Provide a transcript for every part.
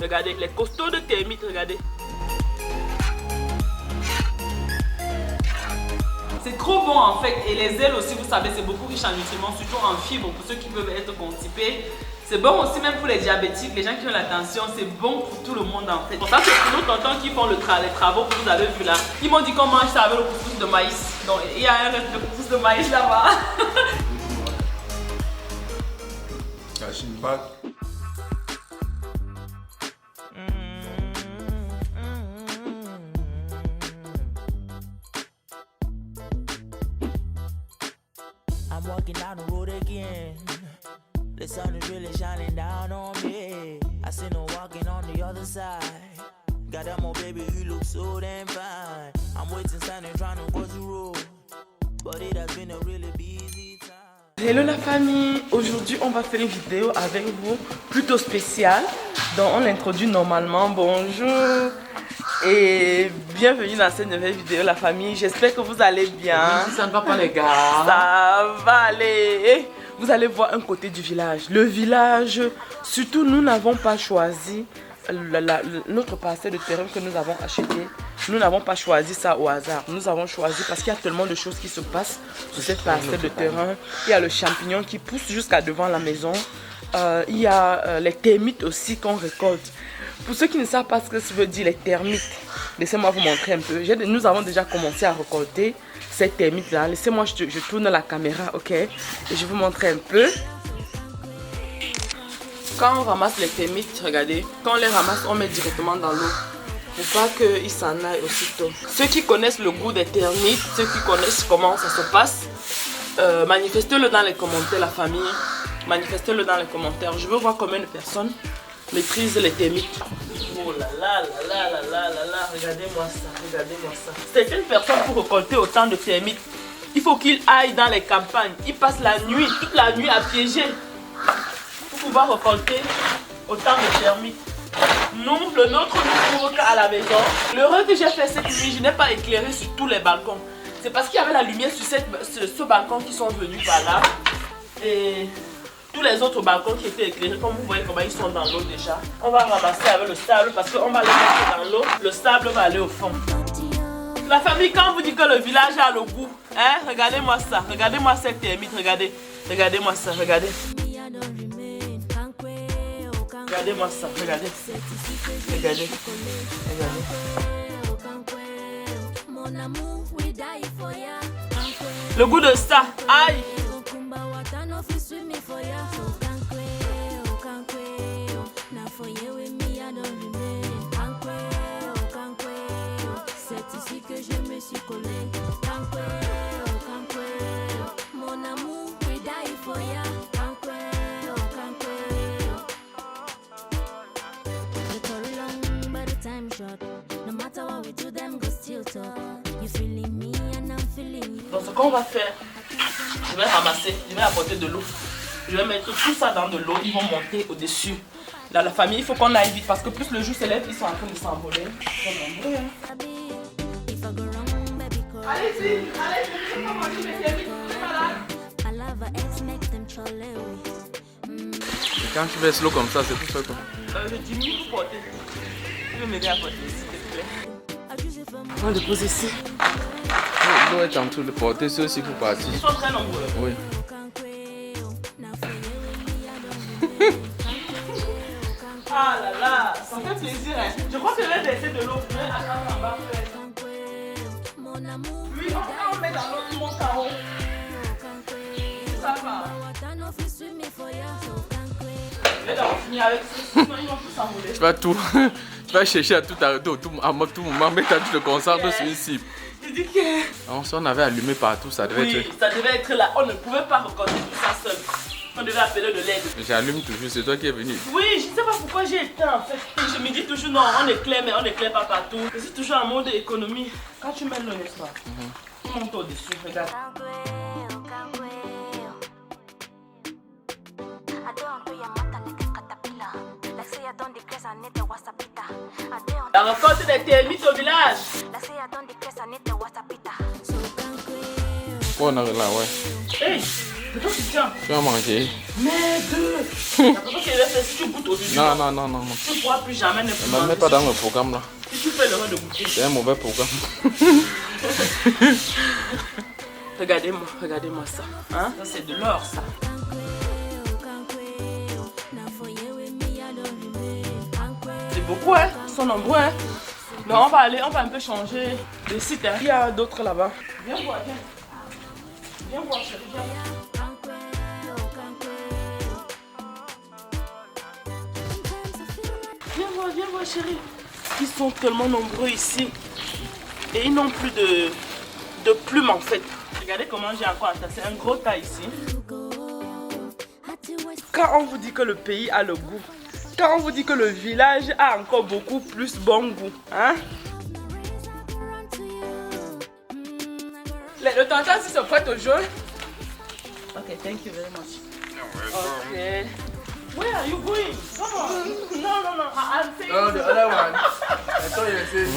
Regardez, les costauds de termites, regardez. C'est trop bon en fait. Et les ailes aussi, vous savez, c'est beaucoup riche en nutriments, surtout en fibres pour ceux qui peuvent être constipés. C'est bon aussi même pour les diabétiques, les gens qui ont la tension, c'est bon pour tout le monde en fait. Bon, ça c'est pour nos tontons qui font les travaux que vous avez vu là. Ils m'ont dit qu'on mange ça avec le couscous de maïs. Donc il y a un reste de couscous de maïs là-bas. I'm walking down the road again. The sun is really shining down on me. I see no walking on the other side. Got that more baby, you look so damn fine. I'm waiting, standing, trying to cross the road. But it has been a really busy time. Hello la famille, aujourd'hui on va faire une vidéo avec vous plutôt spéciale. Donc on l'introduit normalement, bonjour et bienvenue dans cette nouvelle vidéo la famille. J'espère que vous allez bien. Ça ne va pas les gars. Ça va aller. Vous allez voir un côté du village. Le village, surtout nous n'avons pas choisi notre parcelle de terrain que nous avons acheté. Nous n'avons pas choisi ça au hasard. Nous avons choisi parce qu'il y a tellement de choses qui se passent sur cette parcelle de terrain. Il y a le champignon qui pousse jusqu'à devant la maison. Il y a les termites aussi qu'on récolte. Pour ceux qui ne savent pas ce que ça veut dire les termites, laissez-moi vous montrer un peu. Nous avons déjà commencé à récolter ces termites là. Laissez-moi, je tourne la caméra, ok? Et je vais vous montrer un peu. Quand on ramasse les termites, regardez, quand on les ramasse, on met directement dans l'eau pour pas qu'ils s'en aillent aussitôt. Ceux qui connaissent le goût des termites, ceux qui connaissent comment ça se passe, manifestez-le dans les commentaires, la famille. Manifestez-le dans les commentaires. Je veux voir combien de personnes maîtrisent les termites. Oh là là là là là là là là, regardez-moi ça, regardez-moi ça. Certaines personnes pour récolter autant de termites, il faut qu'ils aillent dans les campagnes. Ils passent la nuit, toute la nuit à piéger pour pouvoir récolter autant de termites. Nous, le nôtre nous trouve qu'à la maison. L'erreur que j'ai fait cette nuit, je n'ai pas éclairé sur tous les balcons. C'est parce qu'il y avait la lumière sur ce balcon qui sont venus par là. Et tous les autres balcons qui étaient éclairés, comme vous voyez comment ils sont dans l'eau déjà. On va ramasser avec le sable parce qu'on va les mettre dans l'eau. Le sable va aller au fond. La famille, quand on vous dit que le village a le goût, hein, regardez-moi ça. Regardez-moi cette termite, regardez. Regardez-moi ça, regardez. Regardez-moi ça, regardez. Regardez. Regardez. Le goût de ça, aïe. C'est ici que je me suis collée. Mon amour, we die for ya. The story long, but the time short. No matter what we do, them go still talk. You feeling me and I'm feeling you. Donc ce qu'on va faire, je vais ramasser, je vais apporter de l'eau. Je vais mettre tout ça dans de l'eau, ils vont monter au-dessus. Là, la famille, il faut qu'on aille vite parce que plus le jour s'élève, ils sont en train de s'envoler. Allez-y, allez-y, je vais pas manger mes termites, je suis malade. Quand tu fais slow comme ça, c'est tout ça quoi. Je diminue pour porter. Tu veux m'aider à porter, s'il te plaît. On va le poser ici. L'eau est en train de porter ceux ci pour partir. Ils sont très nombreux. Oui. Ah là là, ça fait plaisir hein. Je crois que je vais laisser de l'eau. Je vais attendre en bas. Oui, on met dans l'eau, tout monte en haut. Ça va. Je vais d'abord finir avec ça, sinon ils vont tous s'envoler. Tu vas tout. Tu vas chercher à tout arrêter à tout moment, mais tu te concentres sur une cible. Je dis que... Alors, si on avait allumé partout, ça devait oui, être... ça devait être là. On ne pouvait pas recorder tout ça seul. On devait appeler de l'aide. J'allume toujours, c'est toi qui es venu. Oui, je ne sais pas pourquoi j'ai éteint en fait. Je me dis toujours non, on éclaire, mais on n'éclaire pas partout. Je suis toujours en mode économie. Quand tu mets l'eau, n'est-ce pas? Tu montes au-dessus, regarde. La récolte des termites au village. Oh, on a là, ouais. Hey, Mais toi, tu tiens. Tu vas manger. Merde. Si tu goûtes aujourd'hui, Non. tu ne pourras plus jamais ne plus Ne me mets manger. pas dans le programme là. Si tu fais l'erreur de goûter. C'est un mauvais programme. Regardez-moi ça. Hein? Ça, c'est de l'or, ça. C'est beaucoup, hein? Ils sont nombreux, hein? Donc, on va un peu changer de site, hein? Il y a d'autres là-bas. Viens voir, viens. Viens voir, chérie, viens. Viens voir, chérie. Ils sont tellement nombreux ici. Et ils n'ont plus de plumes, en fait. Regardez comment j'ai encore attaché un gros tas ici. Quand on vous dit que le pays a le goût, quand on vous dit que le village a encore beaucoup plus bon goût, hein? Le tonton si se prête au jeu. Ok, thank you very much. Ok. Where are you going? Come on. No. I'm saying. Oh, the other one. I thought you were saying.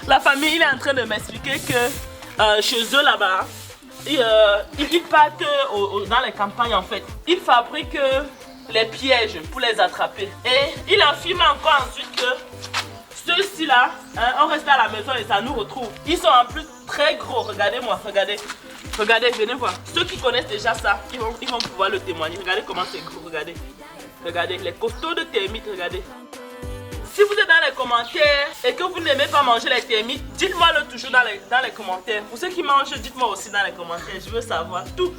La famille, il est en train de m'expliquer que chez eux là-bas, ils partent dans les campagnes en fait. Ils fabriquent les pièges pour les attraper. Et il affirme encore ensuite que ceux-ci là, hein, on reste à la maison et ça nous retrouve. Ils sont en plus très gros. Regardez-moi, regardez. Regardez, venez voir. Ceux qui connaissent déjà ça, ils vont pouvoir le témoigner. Regardez comment c'est gros, regardez. Regardez, les costauds de termites, regardez. Si vous êtes dans les commentaires et que vous n'aimez pas manger les termites, dites-moi-le toujours dans les commentaires. Pour ceux qui mangent, dites-moi aussi dans les commentaires. Je veux savoir tout.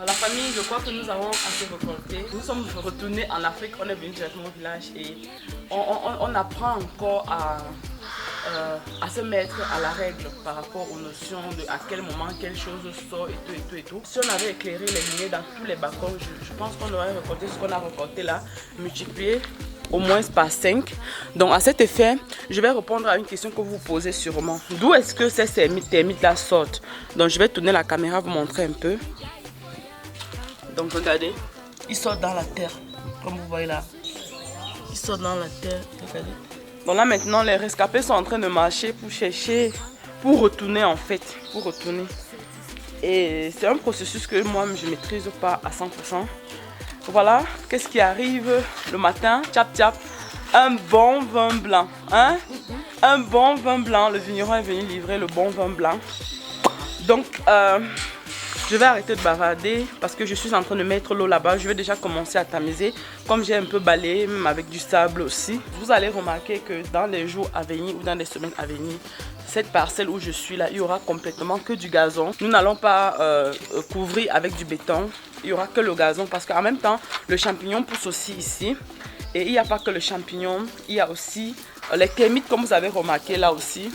La famille, je crois que nous avons assez récolté. Nous sommes retournés en Afrique, on est venu directement au village et on apprend encore à se mettre à la règle par rapport aux notions de à quel moment quelle chose sort et tout. Si on avait éclairé les lumières dans tous les balcons, je pense qu'on aurait récolté ce qu'on a récolté là, multiplié au moins par 5. Donc à cet effet, je vais répondre à une question que vous posez sûrement. D'où est-ce que ces termites là sortent? Donc je vais tourner la caméra, vous montrer un peu. Donc regardez, ils sortent dans la terre, comme vous voyez là. Ils sortent dans la terre, regardez. Donc là maintenant, les rescapés sont en train de marcher pour chercher, pour retourner en fait, pour retourner. Et c'est un processus que moi je ne maîtrise pas à 100%. Voilà, qu'est-ce qui arrive le matin? Tchap, un bon vin blanc, hein? Un bon vin blanc, le vigneron est venu livrer le bon vin blanc. Donc, je vais arrêter de bavarder parce que je suis en train de mettre l'eau là-bas. Je vais déjà commencer à tamiser. Comme j'ai un peu balayé, même avec du sable aussi. Vous allez remarquer que dans les jours à venir ou dans les semaines à venir, cette parcelle où je suis là, il y aura complètement que du gazon. Nous n'allons pas couvrir avec du béton. Il n'y aura que le gazon parce qu'en même temps, le champignon pousse aussi ici. Et il n'y a pas que le champignon, il y a aussi les termites comme vous avez remarqué là aussi,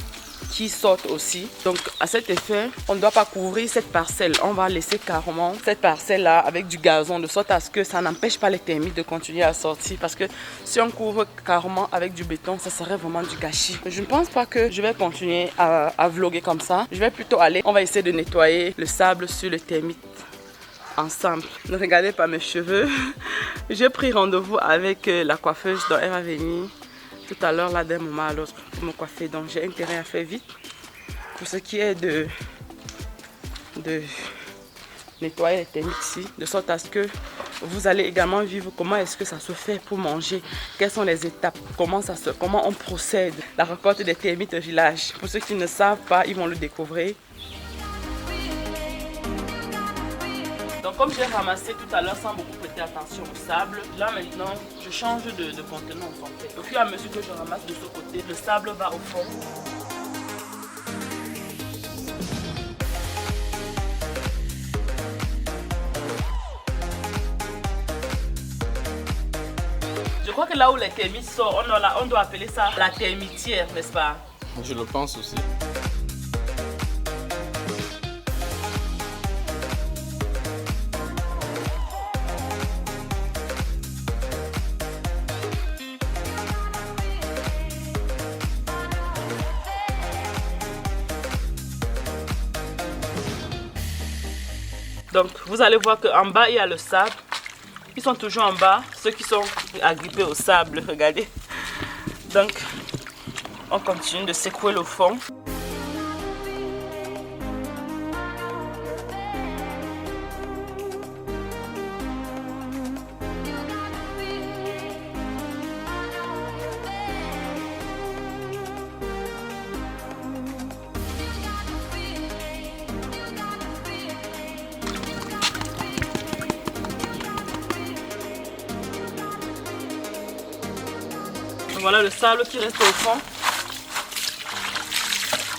qui sortent aussi. Donc à cet effet, on ne doit pas couvrir cette parcelle. On va laisser carrément cette parcelle là avec du gazon de sorte à ce que ça n'empêche pas les termites de continuer à sortir. Parce que si on couvre carrément avec du béton, ça serait vraiment du gâchis. Je ne pense pas que je vais continuer à vlogger comme ça. Je vais plutôt aller, on va essayer de nettoyer le sable sur les termites ensemble. Ne regardez pas mes cheveux. J'ai pris rendez-vous avec la coiffeuse dont elle va venir tout à l'heure là d'un moment à l'autre pour me coiffer. Donc j'ai intérêt à faire vite pour ce qui est de nettoyer les termites ici, de sorte à ce que vous allez également vivre comment est-ce que ça se fait pour manger, quelles sont les étapes, comment on procède, la récolte des termites au village. Pour ceux qui ne savent pas, ils vont le découvrir. Donc comme j'ai ramassé tout à l'heure sans beaucoup prêter attention au sable, là maintenant je change de contenance en fait. Au fur et à mesure que je ramasse de ce côté, le sable va au fond. Je crois que là où les termites sortent, on doit appeler ça la termitière, n'est-ce pas? Je le pense aussi. Donc vous allez voir qu'en bas il y a le sable. Ils sont toujours en bas, ceux qui sont agrippés au sable, regardez. Donc on continue de secouer le fond. Voilà le sable qui reste au fond.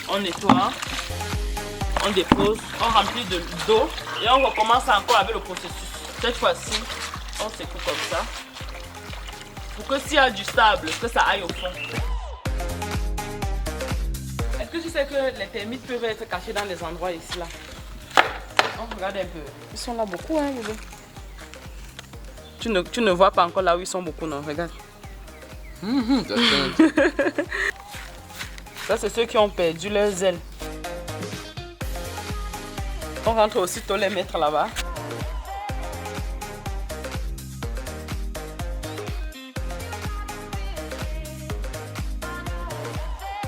On nettoie, on dépose, on remplit d'eau et on recommence encore avec le processus. Cette fois-ci, on secoue comme ça pour que s'il y a du sable, que ça aille au fond. Est-ce que tu sais que les termites peuvent être cachés dans les endroits ici là? On regarde un peu. Ils sont là beaucoup, hein, bébé. Tu ne vois pas encore là où ils sont beaucoup, non? Regarde. Ça, c'est ceux qui ont perdu leurs ailes. On rentre aussitôt les mettre là-bas.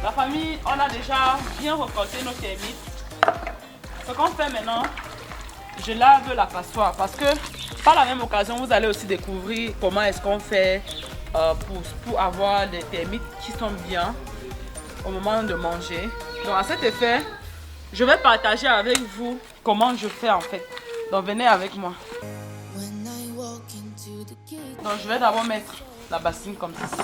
La famille, on a déjà bien récolté nos termites. Ce qu'on fait maintenant, je lave la passoire parce que par la même occasion, vous allez aussi découvrir comment est-ce qu'on fait pour avoir des termites qui sont bien au moment de manger. Donc à cet effet, je vais partager avec vous comment je fais en fait. Donc venez avec moi. Donc je vais d'abord mettre la bassine comme ceci.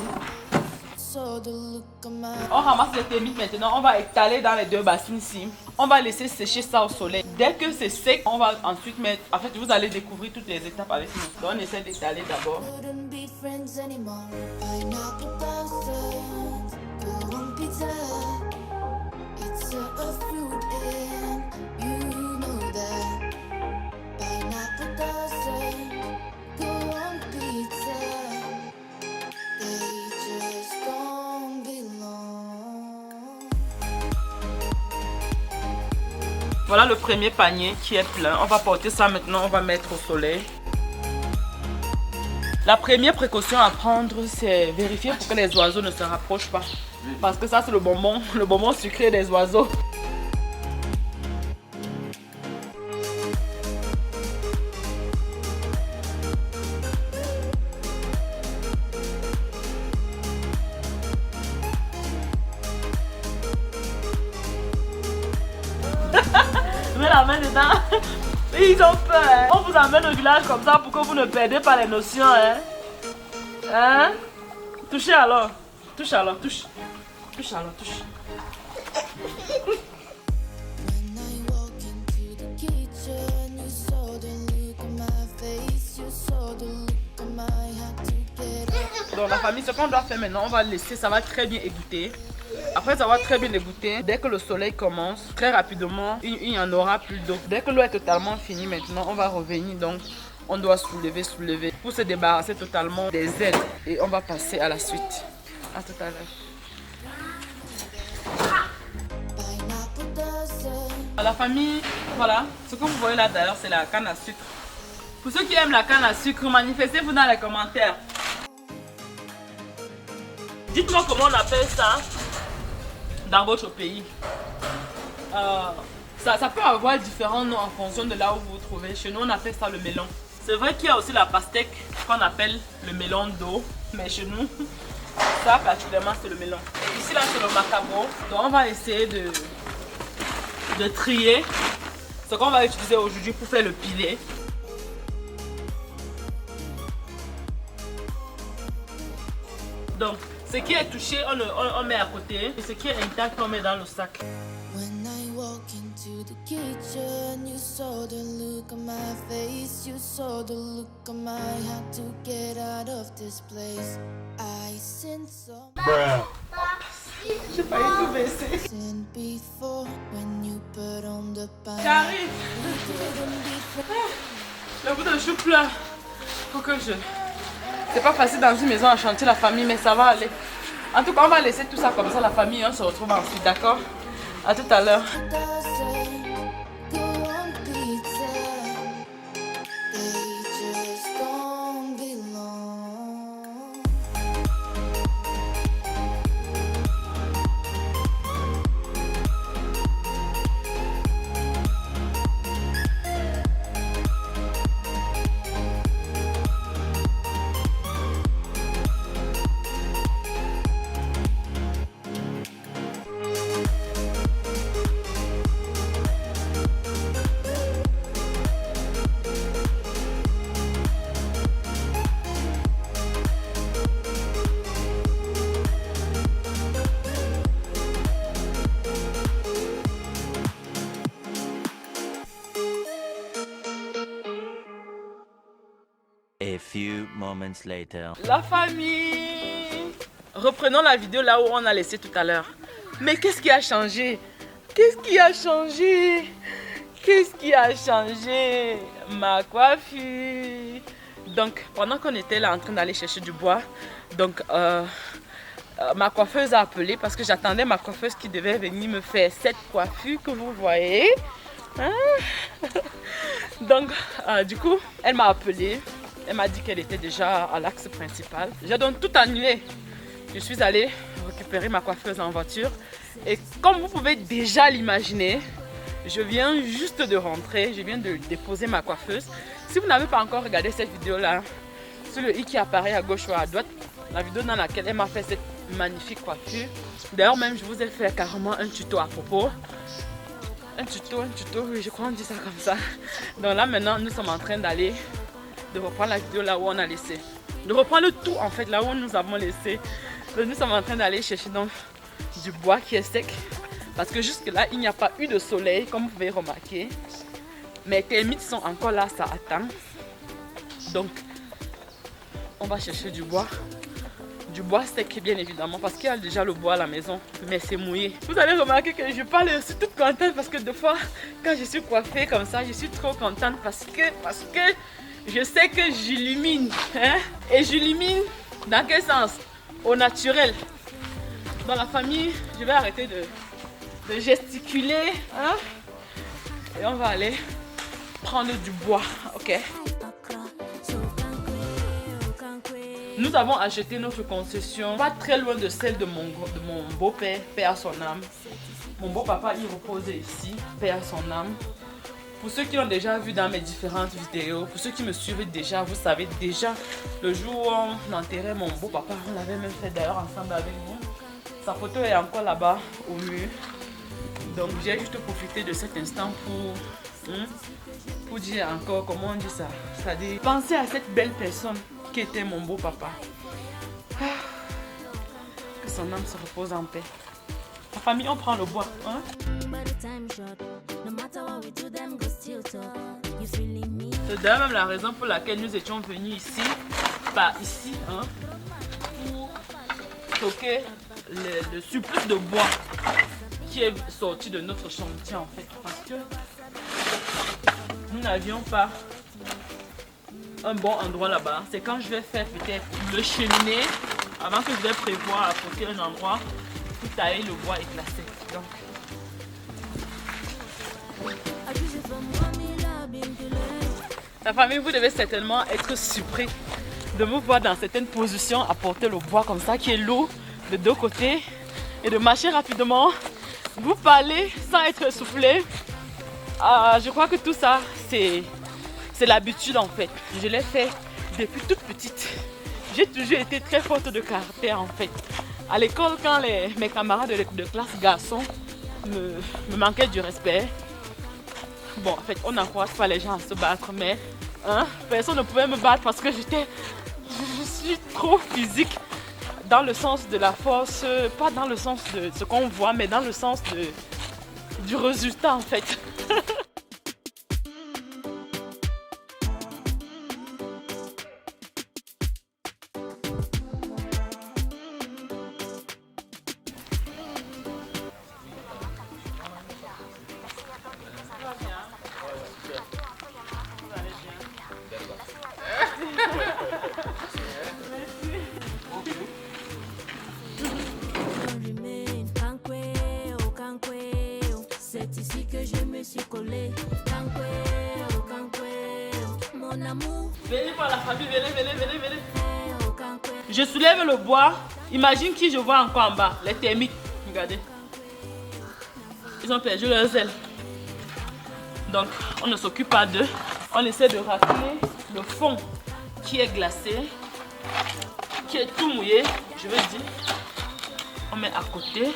On ramasse les termites maintenant, on va étaler dans les deux bassines ici. On va laisser sécher ça au soleil. Dès que c'est sec, on va ensuite mettre... En fait, vous allez découvrir toutes les étapes avec nous. Donc on essaie d'étaler d'abord. Voilà le premier panier qui est plein. On va porter ça maintenant, on va mettre au soleil. La première précaution à prendre, c'est vérifier pour que les oiseaux ne se rapprochent pas. Parce que ça, c'est le bonbon sucré des oiseaux. Mets la main dedans. Ils ont peur. Hein? On vous amène au village comme ça pour que vous ne perdez pas les notions. Hein? Hein? Touchez alors. Touche alors, touche. Touche alors, touche. Donc la famille, ce qu'on doit faire maintenant, on va laisser, ça va très bien égoutter. Après avoir très bien égoutter, dès que le soleil commence, très rapidement, il n'y en aura plus d'eau. Dès que l'eau est totalement finie maintenant, on va revenir. Donc on doit soulever pour se débarrasser totalement des ailes. Et on va passer à la suite. À tout à l'heure. La famille, voilà, ce que vous voyez là d'ailleurs, c'est la canne à sucre. Pour ceux qui aiment la canne à sucre, manifestez-vous dans les commentaires. Dites-moi comment on appelle ça dans votre pays. Ça peut avoir différents noms en fonction de là où vous vous trouvez. Chez nous, on appelle ça le melon. C'est vrai qu'il y a aussi la pastèque qu'on appelle le melon d'eau. Mais chez nous, ça particulièrement, c'est le melon. Ici, là, c'est le macabo. Donc, on va essayer de trier ce qu'on va utiliser aujourd'hui pour faire le pilé. Donc, ce qui est touché, on met à côté. Et ce qui est intact, on met dans le sac. When I walk into the kitchen, you saw the look on my face, you saw the look on my had to get out of this place. I sense some j'ai failli tout baisser. J'arrive. Le bout de chou pleure. Faut que je... C'est pas facile dans une maison à chanter la famille, mais ça va aller. En tout cas, on va laisser tout ça comme ça, la famille, on se retrouve ensuite, d'accord? À tout à l'heure. few moments later. La famille. Reprenons la vidéo là où on a laissé tout à l'heure. Mais qu'est-ce qui a changé? Qu'est-ce qui a changé? Qu'est-ce qui a changé? Ma coiffure. Donc, pendant qu'on était là en train d'aller chercher du bois, donc ma coiffeuse a appelé parce que j'attendais ma coiffeuse qui devait venir me faire cette coiffure que vous voyez. Hein? Donc, du coup, elle m'a appelé. Elle m'a dit qu'elle était déjà à l'axe principal. J'ai donc tout annulé. Je suis allée récupérer ma coiffeuse en voiture. Et comme vous pouvez déjà l'imaginer, je viens juste de rentrer. Je viens de déposer ma coiffeuse. Si vous n'avez pas encore regardé cette vidéo-là, sur le i qui apparaît à gauche ou à droite, la vidéo dans laquelle elle m'a fait cette magnifique coiffure. D'ailleurs, même je vous ai fait carrément un tuto à propos. Un tuto, oui, je crois qu'on dit ça comme ça. Donc là, maintenant, nous sommes en train d'aller de reprendre la vidéo là où on a laissé. De reprendre tout en fait là où nous avons laissé. Donc, nous sommes en train d'aller chercher donc du bois qui est sec. Parce que jusque là, il n'y a pas eu de soleil, comme vous pouvez remarquer. Mais les termites sont encore là, ça attend. Donc, on va chercher du bois. Du bois sec bien évidemment parce qu'il y a déjà le bois à la maison, mais c'est mouillé. Vous allez remarquer que je parle, je suis toute contente parce que des fois, quand je suis coiffée comme ça, je suis trop contente parce que je sais que j'illumine. Hein? Et j'illumine dans quel sens? Au naturel. Dans la famille, je vais arrêter de gesticuler. Hein? Et on va aller prendre du bois, ok? Nous avons acheté notre concession pas très loin de celle de mon beau-père, paix à son âme. Mon beau-papa, il reposait ici, paix à son âme. Pour ceux qui l'ont déjà vu dans mes différentes vidéos, pour ceux qui me suivent déjà, vous savez déjà, le jour où on enterrait mon beau-papa, on l'avait même fait d'ailleurs ensemble avec vous. Sa photo est encore là-bas au mur. Donc j'ai juste profité de cet instant pour dire encore, comment on dit ça? C'est-à-dire, penser à cette belle personne qui était mon beau papa. Que son âme se repose en paix. La famille, on prend le bois. Hein? C'est d'ailleurs même la raison pour laquelle nous étions venus ici, par ici, hein, pour stocker le surplus de bois qui est sorti de notre chantier en fait. Parce que nous n'avions pas un bon endroit là-bas. C'est quand je vais faire peut-être le cheminée avant que je vais prévoir apporter un endroit pour tailler le bois et glacer. Donc, la famille, vous devez certainement être surpris de me voir dans certaines positions à porter le bois comme ça qui est lourd de deux côtés et de marcher rapidement, vous parler sans être essoufflé. Je crois que tout ça c'est l'habitude en fait. Je l'ai fait depuis toute petite. J'ai toujours été très forte de caractère en fait. À l'école, quand mes camarades de classe garçons me manquaient du respect, bon en fait on n'encourage pas les gens à se battre, mais hein, personne ne pouvait me battre parce que je suis trop physique dans le sens de la force, pas dans le sens de ce qu'on voit, mais dans le sens du résultat en fait. C'est ici que je me suis collée. Mon amour. Venez par la famille, venez. Je soulève le bois. Imagine qui je vois encore en bas. Les termites. Regardez. Ils ont perdu leurs ailes. Donc, on ne s'occupe pas d'eux. On essaie de racler le fond qui est glacé, qui est tout mouillé. Je veux dire, on met à côté.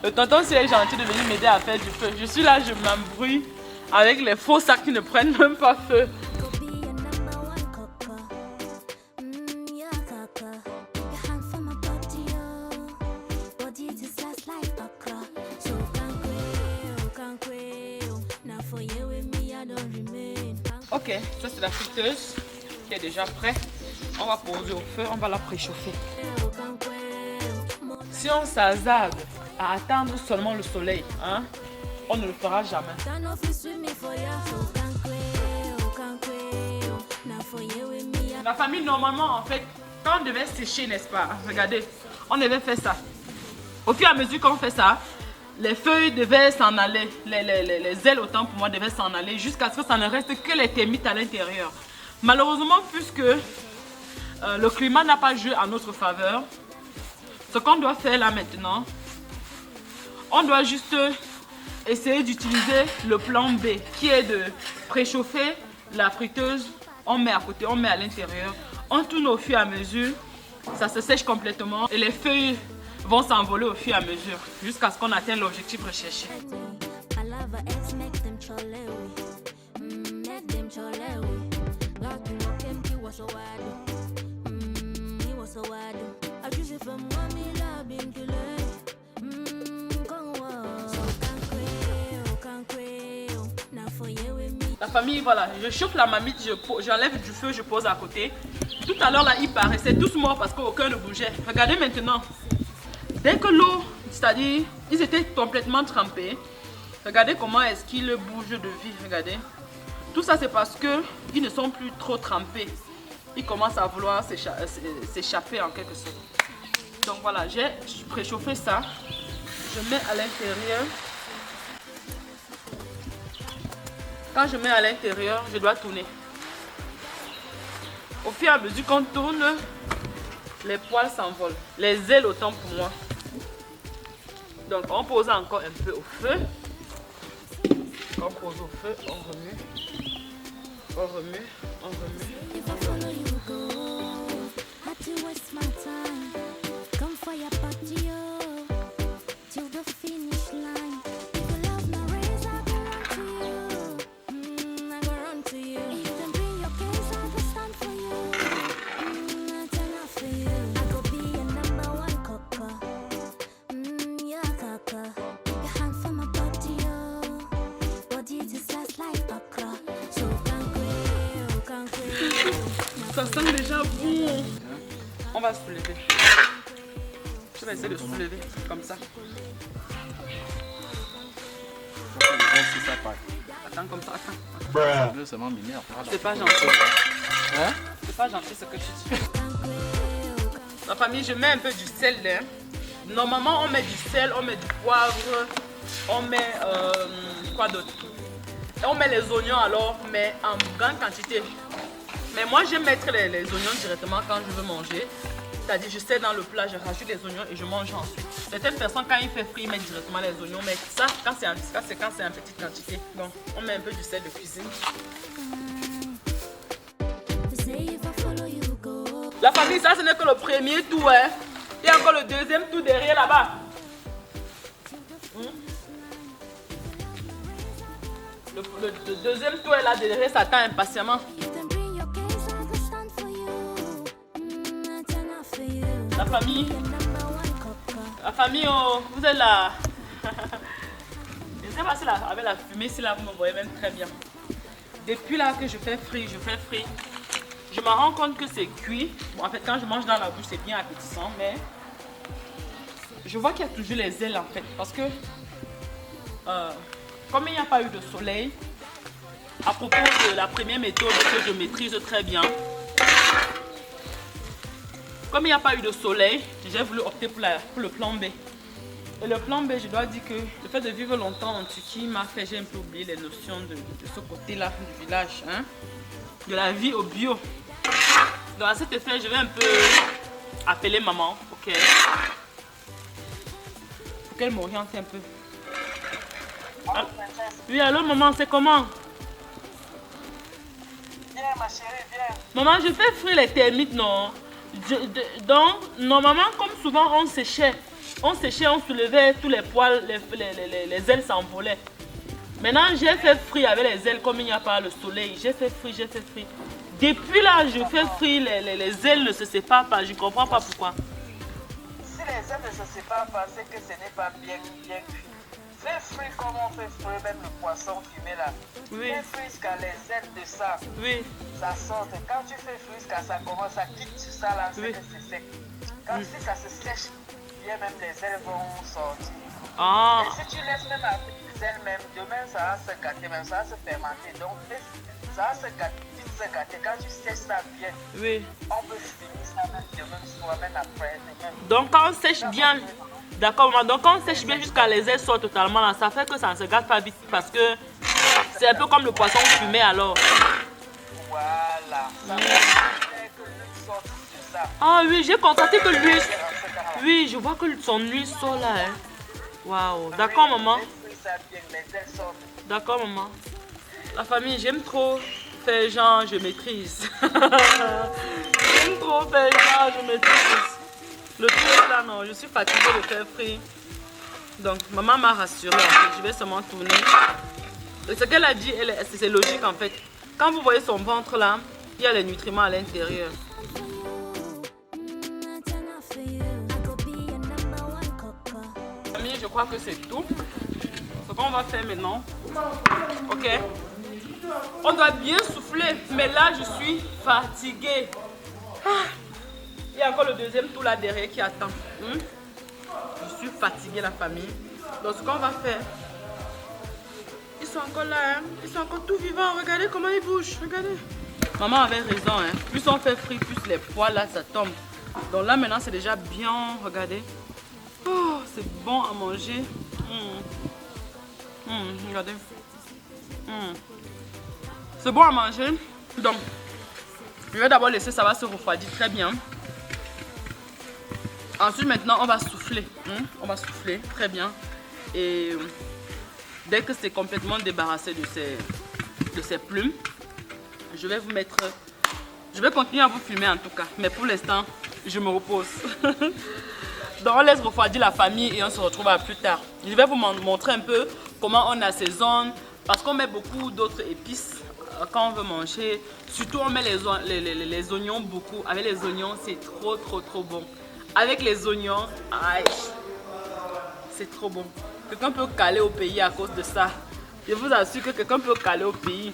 Le tonton, s'il est gentil de venir m'aider à faire du feu. Je suis là, je m'embrouille avec les faux sacs qui ne prennent même pas feu. Could be your number one cocker. Yeah, cocker. Your hand for my body, oh. Body just last like okra. So can't quail. Now for you with me, I don't remain. Ok, ça c'est la friteuse qui est déjà prête. On va poser au feu, on va la préchauffer. Si on s'hasarde à attendre seulement le soleil, hein, on ne le fera jamais. La famille, normalement, en fait, quand on devait sécher, n'est-ce pas? Regardez, on devait faire ça. Au fur et à mesure qu'on fait ça, les feuilles devaient s'en aller, les ailes autant pour moi devaient s'en aller jusqu'à ce que ça ne reste que les termites à l'intérieur. Malheureusement, puisque le climat n'a pas joué en notre faveur, ce qu'on doit faire là maintenant, on doit juste essayer d'utiliser le plan B qui est de préchauffer la friteuse, on met à côté, on met à l'intérieur, on tourne au fur et à mesure, ça se sèche complètement et les feuilles vont s'envoler au fur et à mesure jusqu'à ce qu'on atteigne l'objectif recherché. La famille, voilà, je chauffe la marmite, j'enlève du feu, je pose à côté. Tout à l'heure là, il paraissait tous morts parce qu'aucun ne bougeait. Regardez maintenant. Dès que l'eau, c'est-à-dire, ils étaient complètement trempés. Regardez comment est-ce qu'ils bougent de vie, regardez. Tout ça, c'est parce qu'ils ne sont plus trop trempés. Ils commencent à vouloir s'échapper en quelque sorte. Donc voilà, j'ai préchauffé ça. Je mets à l'intérieur. Quand je mets à l'intérieur, je dois tourner. Au fur et à mesure qu'on tourne, les poils s'envolent. Les ailes autant pour moi. Donc on pose encore un peu au feu. On pose au feu, on remue. On remue, on remue. If I follow you go, had to waste my time. Come for your party, oh, till the finish line. If you love my race, I go run to you. I go run to you. If you bring your case, I go stand for you. I turn out for you. I go be your number one cocker. Yeah, cocker. Your hand for my body, oh, body just last like okra. So can't quail. Ça sent déjà bon. On va soulever. Je vais essayer de soulever comme ça. Attends, comme ça, attends. Ça m'énerve. C'est pas gentil. Hein? C'est pas gentil ce que tu dis. Ma famille, je mets un peu du sel là. Normalement, on met du sel, on met du poivre, on met quoi d'autre? Et on met les oignons alors, mais en grande quantité. Mais moi, j'aime mettre les oignons directement quand je veux manger. C'est-à-dire, je sais dans le plat, je rajoute les oignons et je mange ensuite. Certaines personnes, quand il fait frit, ils mettent directement les oignons. Mais ça, quand c'est en petite quantité. Donc, on met un peu du sel de cuisine. La famille, ça, ce n'est que le premier tour. Hein. Il y a encore le deuxième tour derrière là-bas. Le deuxième tour est là derrière, ça attend impatiemment. La famille, oh, vous êtes là. Je ne sais pas si avec la fumée, si là vous me voyez même très bien. Depuis là que je fais frit, je me rends compte que c'est cuit. Bon, en fait, quand je mange dans la bouche, c'est bien appétissant, mais je vois qu'il y a toujours les ailes en fait. Parce que, comme il n'y a pas eu de soleil, à propos de la première méthode que je maîtrise très bien, comme il n'y a pas eu de soleil, j'ai voulu opter pour le plan B. Et le plan B, je dois dire que le fait de vivre longtemps en Turquie m'a fait, j'ai un peu oublié les notions de ce côté-là du village, hein, de la vie au bio. Donc à cet effet, je vais un peu appeler maman pour qu'elle m'oriente un peu. Ah, oui, allô maman, c'est comment? Viens ma chérie, viens. Maman, je fais frire les termites, non? Donc, normalement, comme souvent, on séchait. on séchait, on soulevait tous les poils, les ailes s'envolaient. Maintenant, j'ai fait frit avec les ailes comme il n'y a pas le soleil. J'ai fait frit, j'ai fait frit. Depuis là, je fais frit, les ailes ne se séparent pas. Je ne comprends pas pourquoi. Si les ailes ne se séparent pas, c'est que ce n'est pas bien cuit. Fais frit comme on fait frit, même le poisson fumé là. Oui. Fais frit jusqu'à les ailes de ça. Oui. Ça sort. Quand tu fais frit jusqu'à ça commence à quitter sur ça là, c'est Oui. que c'est sec. Quand si ça se sèche, bien même les ailes vont sortir. Ah. Et si tu laisses même avec les ailes même, demain ça va se gâter, même ça va se fermenter. Donc ça va se gâter. Quand tu sèches ça bien, Oui. on peut finir ça même demain soir, même après. Donc quand on sèche bien, d'accord, maman. Donc quand on sèche bien jusqu'à les ailes sortent totalement là, ça fait que ça ne se gâte pas vite parce que c'est un peu comme le poisson fumé alors. Voilà. Ça veut dire que l'huile sort de ça. Ah oui, j'ai constaté que l'huile. Oui, je vois que son huile sort là. Hein. Waouh. D'accord, maman. D'accord, maman. La famille, j'aime trop faire genre je maîtrise. J'aime trop faire genre je maîtrise. Le truc là, non, je suis fatiguée de faire frit. Donc, maman m'a rassurée en fait. Je vais seulement tourner. Et ce qu'elle a dit, c'est logique en fait. Quand vous voyez son ventre là, il y a les nutriments à l'intérieur. Famille, je crois que c'est tout. Ce qu'on va faire maintenant. Ok. On doit bien souffler. Mais là, je suis fatiguée. Ah. Il y a encore le deuxième tour là derrière qui attend. Je suis fatiguée, la famille. Donc, ce qu'on va faire. Ils sont encore là, hein. Ils sont encore tout vivants. Regardez comment ils bougent. Regardez. Maman avait raison, hein. Plus on fait frit, plus les poils là, ça tombe. Donc là, maintenant, c'est déjà bien. Regardez. Oh, c'est bon à manger. Regardez. C'est bon à manger. Donc, je vais d'abord laisser ça va se refroidir très bien. Ensuite, maintenant, on va souffler. On va souffler très bien. Et dès que c'est complètement débarrassé de ses plumes, je vais vous mettre... Je vais continuer à vous filmer en tout cas. Mais pour l'instant, je me repose. Donc on laisse refroidir la famille et on se retrouve à plus tard. Je vais vous montrer un peu comment on assaisonne. Parce qu'on met beaucoup d'autres épices quand on veut manger. Surtout on met les oignons beaucoup. Avec les oignons, c'est trop bon. Avec les oignons, aïe, c'est trop bon. Quelqu'un peut caler au pays à cause de ça. Je vous assure que quelqu'un peut caler au pays.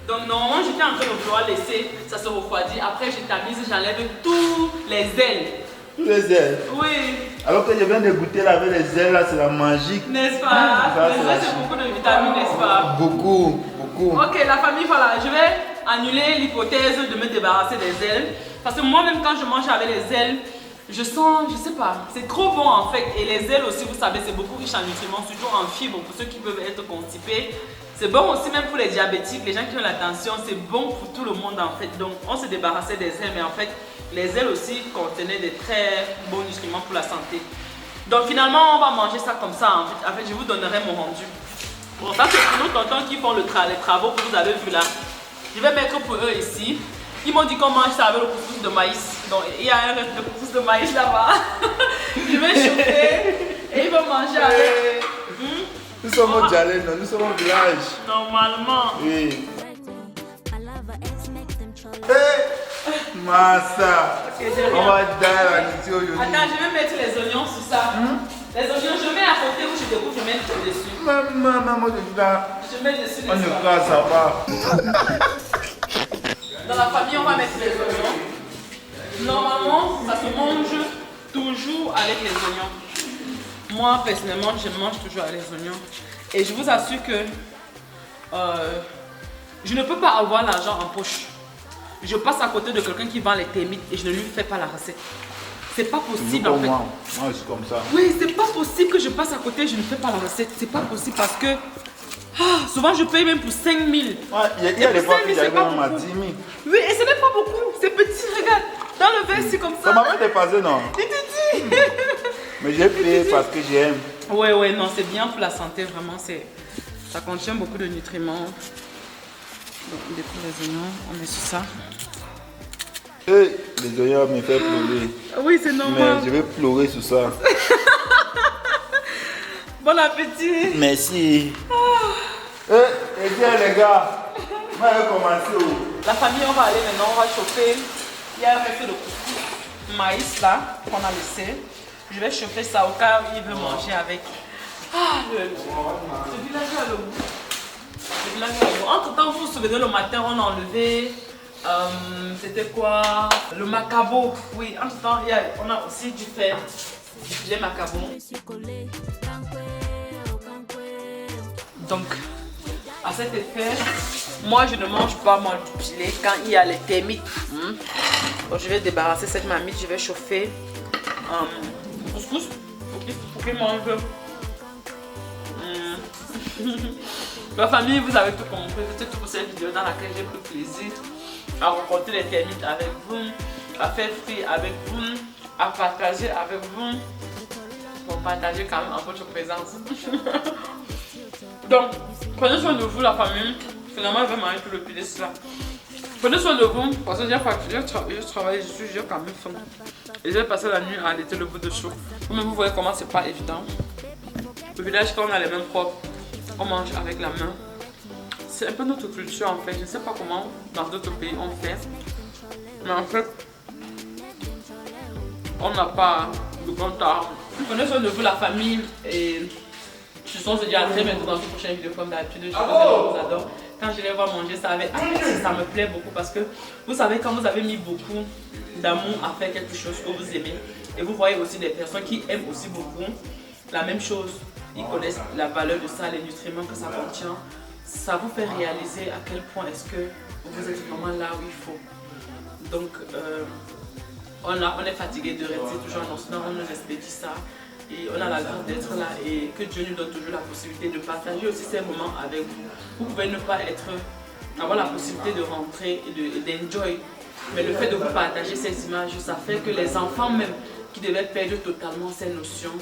Donc normalement j'étais en train de vouloir laisser ça se refroidir. Après je tamise, j'enlève tous les ailes. Tous les ailes? Oui. Alors que je viens de goûter là avec les ailes là, c'est la magique. N'est-ce pas? Les ailes c'est beaucoup de vitamines, n'est-ce pas? Beaucoup. Ok la famille, voilà, je vais annuler l'hypothèse de me débarrasser des ailes. Parce que moi-même quand je mange avec les ailes, je sens, je sais pas, c'est trop bon en fait. Et les ailes aussi, vous savez, c'est beaucoup riche en nutriments, surtout en fibres pour ceux qui peuvent être constipés. C'est bon aussi même pour les diabétiques, les gens qui ont la tension, c'est bon pour tout le monde en fait. Donc on se débarrassait des ailes, mais en fait, les ailes aussi contenaient des très bons nutriments pour la santé. Donc finalement, on va manger ça comme ça en fait. En fait, je vous donnerai mon rendu. Bon, ça c'est pour nos tontons qui font les travaux que vous avez vu là. Je vais mettre pour eux ici. Ils m'ont dit qu'on mange ça avec le couscous de maïs. Donc il y a un reste de couscous de maïs là-bas. Je vais chauffer et ils vont manger avec. Nous sommes au Djalé, nous sommes au village. Normalement. Oui. Massa. On va dire la nuit aujourd'hui. Attends, je vais mettre les oignons sur ça. Les oignons, je mets à côté où je découpe, je mets dessus. Maman, je dis là. Je mets dessus. On ne casse pas. Dans la famille, on va mettre les oignons. Normalement, ça se mange toujours avec les oignons. Moi, personnellement, je mange toujours avec les oignons. Et je vous assure que je ne peux pas avoir l'argent en poche. Je passe à côté de quelqu'un qui vend les termites et je ne lui fais pas la recette. C'est pas possible en fait. Moi, je suis comme ça. Oui, c'est pas possible que je passe à côté et je ne fais pas la recette. C'est pas possible parce que souvent je paye même pour 5 000. Ouais, il y a des fois que j'arrive même à 10 000. Oui, et ce n'est pas beaucoup. C'est petit, regarde. Dans le verre, c'est comme ça. Ça m'avait dépassé, non? Il te dit. Mais j'ai payé parce que j'aime. Ouais, non, c'est bien pour la santé, vraiment. Ça contient beaucoup de nutriments. Donc, on découpe les oignons, on met sur ça. Les oignons me font pleurer. Oui, c'est normal. Mais je vais pleurer sur ça. Bon appétit. Merci. Et bien les gars, on va commencer. La famille, on va aller maintenant, on va chauffer. Il y a un peu de maïs là qu'on a laissé. Je vais chauffer ça au cas où il veut manger avec. Le villageois le goût. Le villageois le goût. Entre temps, vous vous souvenez, le matin, on a enlevé. C'était quoi? Le macabo. Oui, entre temps, on a aussi dû faire du filet macabo. Donc, à cet effet, moi je ne mange pas moi du filet quand il y a les termites. Donc, je vais débarrasser cette marmite, je vais chauffer couscous pour qu'il mange. Ma famille, vous avez tout compris. C'était tout pour cette vidéo dans laquelle j'ai pris plaisir à rencontrer les termites avec vous, à faire frire avec vous, à partager avec vous. Pour partager quand même en votre présence. Donc, prenez soin de vous la famille. Finalement, je vais manger tout le filet là. Prenez soin de vous parce que je travaille dessus, j'ai quand même faim. Et je vais passer la nuit à allaiter le bout de chou. Vous voyez comment c'est pas évident. Le village, quand on a les mains propres, on mange avec la main. C'est un peu notre culture en fait. Je ne sais pas comment dans d'autres pays on fait. Mais en fait, on n'a pas de grand temps. Prenez soin de vous la famille et je suis se dire à très bientôt dans une prochaine vidéo comme d'habitude. Je vous adore. Quand je les vois manger, ça avait appétit, ça me plaît beaucoup parce que vous savez quand vous avez mis beaucoup d'amour à faire quelque chose que vous aimez et vous voyez aussi des personnes qui aiment aussi beaucoup la même chose, ils connaissent la valeur de ça, les nutriments que ça contient, ça vous fait réaliser à quel point est-ce que vous êtes vraiment là où il faut. Donc on est fatigué de rester toujours en Occident, on nous expédie ça. Et on a la grâce d'être là et que Dieu nous donne toujours la possibilité de partager aussi ces moments avec vous. Vous pouvez ne pas avoir la possibilité de rentrer et d'enjoy. Mais le fait de vous partager ces images, ça fait que les enfants même qui devaient perdre totalement ces notions,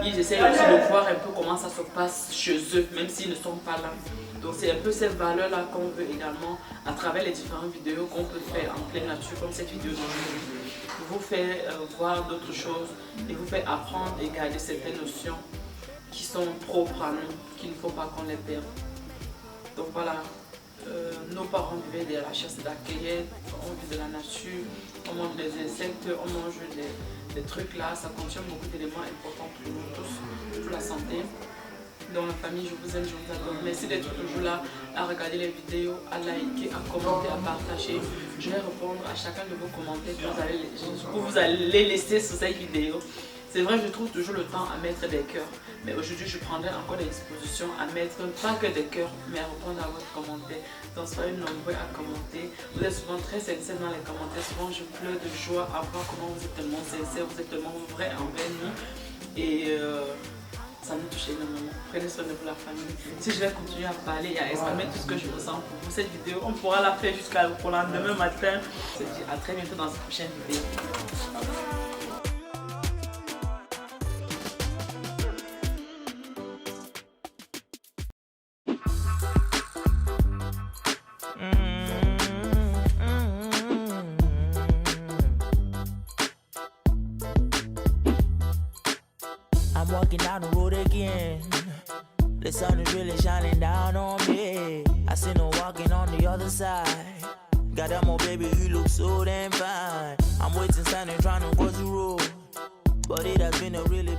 ils essaient aussi de voir un peu comment ça se passe chez eux, même s'ils ne sont pas là. Donc c'est un peu ces valeurs-là qu'on veut également, à travers les différentes vidéos qu'on peut faire en pleine nature, comme cette vidéo d'aujourd'hui, vous faire voir d'autres choses et vous faire apprendre et garder certaines notions qui sont propres à nous, qu'il ne faut pas qu'on les perde. Donc voilà, nos parents vivaient de la chasse et de la cueillette, on vit de la nature, on mange des insectes, on mange des trucs là, ça contient beaucoup d'éléments importants pour nous tous, pour la santé. Dans la famille, je vous aime, je vous adore. Merci d'être toujours là à regarder les vidéos, à liker, à commenter, à partager. Je vais répondre à chacun de vos commentaires que vous allez laisser sur cette vidéo. C'est vrai, je trouve toujours le temps à mettre des cœurs. Mais aujourd'hui, je prendrai encore des dispositions à mettre pas que des cœurs, mais à répondre à votre commentaire. Donc soyez nombreux à commenter. Vous êtes souvent très sincères dans les commentaires. Souvent, je pleure de joie à voir comment vous êtes tellement sincères, vous êtes tellement vrais envers nous. Et ça me touche énormément. Prenez soin de vous la famille. Si je vais continuer à parler et à exprimer tout ce que je ressens pour vous, cette vidéo, on pourra la faire jusqu'à pour le lendemain matin. Je vous dis à très bientôt dans une prochaine vidéo. I'm walking down the road again. The sun is really shining down on me. I seen her walking on the other side. Got that more baby, you look so damn fine. I'm waiting, standing, trying to cross the road. But it has been a really